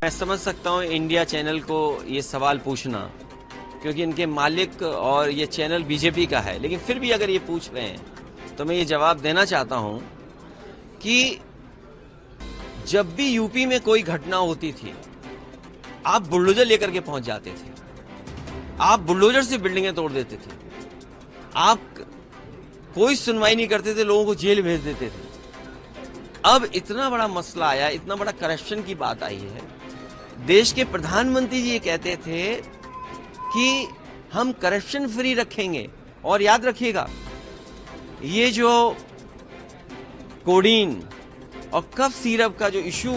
मैं समझ सकता हूँ इंडिया चैनल को ये सवाल पूछना, क्योंकि इनके मालिक और ये चैनल बीजेपी का है। लेकिन फिर भी अगर ये पूछ रहे हैं तो मैं ये जवाब देना चाहता हूँ कि जब भी यूपी में कोई घटना होती थी, आप बुलडोजर लेकर के पहुंच जाते थे, आप बुलडोजर से बिल्डिंगें तोड़ देते थे, आप कोई सुनवाई नहीं करते थे, लोगों को जेल भेज देते थे। अब इतना बड़ा मसला आया, इतना बड़ा करप्शन की बात आई है। देश के प्रधानमंत्री जी ये कहते थे कि हम करप्शन फ्री रखेंगे। और याद रखिएगा, ये जो कोडीन और कफ सिरप का जो इशू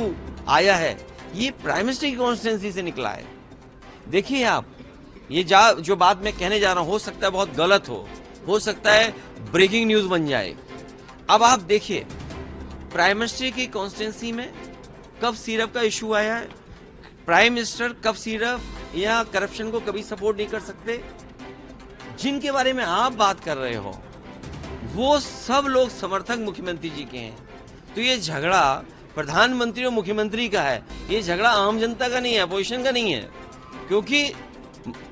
आया है, ये प्राइम मिनिस्टर की कॉन्स्टिट्यूंसी से निकला है। देखिए आप, ये जो बात मैं कहने जा रहा हूं, हो सकता है बहुत गलत हो सकता है ब्रेकिंग न्यूज बन जाए। अब आप देखिए, प्राइम मिनिस्टर की कॉन्स्टिट्यूंसी में कफ सिरप का इशू आया है। प्राइम मिनिस्टर कफ सिरप या करप्शन को कभी सपोर्ट नहीं कर सकते। जिनके बारे में आप बात कर रहे हो, वो सब लोग समर्थक मुख्यमंत्री जी के हैं। तो ये झगड़ा प्रधानमंत्री और मुख्यमंत्री का है, ये झगड़ा आम जनता का नहीं है, अपोजिशन का नहीं है। क्योंकि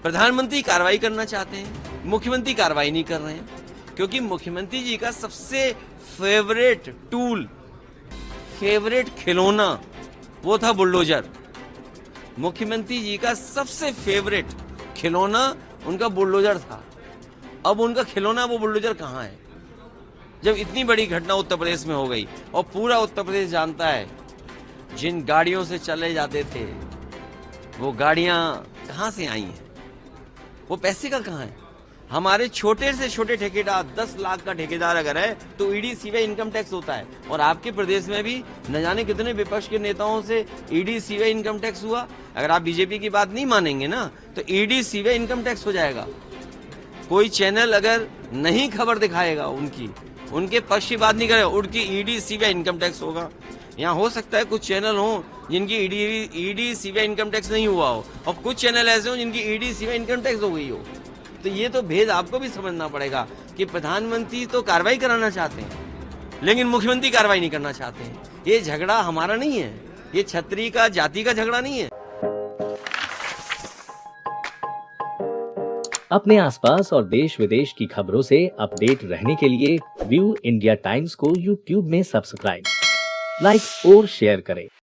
प्रधानमंत्री कार्रवाई करना चाहते हैं, मुख्यमंत्री कार्रवाई नहीं कर रहे हैं। क्योंकि मुख्यमंत्री जी का सबसे फेवरेट टूल, फेवरेट खिलौना, वो था बुलडोजर। मुख्यमंत्री जी का सबसे फेवरेट खिलौना उनका बुलडोजर था। अब उनका खिलौना वो बुलडोजर कहाँ है? जब इतनी बड़ी घटना उत्तर प्रदेश में हो गई, और पूरा उत्तर प्रदेश जानता है, जिन गाड़ियों से चले जाते थे, वो गाड़ियां कहां से आई हैं? वो पैसे का कहां है? हमारे छोटे से छोटे ठेकेदार, 10 लाख का ठेकेदार अगर है तो ईडी सीबीआई इनकम टैक्स होता है। और आपके प्रदेश में भी न जाने कितने विपक्ष के नेताओं से ईडी सीबीआई इनकम टैक्स हुआ। अगर आप बीजेपी की बात नहीं मानेंगे ना, तो ईडी सीबीआई इनकम टैक्स हो जाएगा। कोई चैनल अगर नहीं खबर दिखाएगा, उनके पक्ष की बात नहीं करेगा, उनकी ईडी सीबीआई इनकम टैक्स होगा। यहाँ हो सकता है कुछ चैनल हो जिनकी ईडी सीबीआई इनकम टैक्स नहीं हुआ हो, और कुछ चैनल ऐसे हो जिनकी ईडी सीबीआई इनकम टैक्स हो गई हो। तो ये तो भेद आपको भी समझना पड़ेगा कि प्रधानमंत्री तो कार्रवाई कराना चाहते हैं, लेकिन मुख्यमंत्री कार्रवाई नहीं करना चाहते हैं। ये झगड़ा हमारा नहीं है, ये छत्री का, जाति का झगड़ा नहीं है। अपने आसपास और देश विदेश की खबरों से अपडेट रहने के लिए व्यू इंडिया टाइम्स को यूट्यूब में सब्सक्राइब, लाइक और शेयर करें।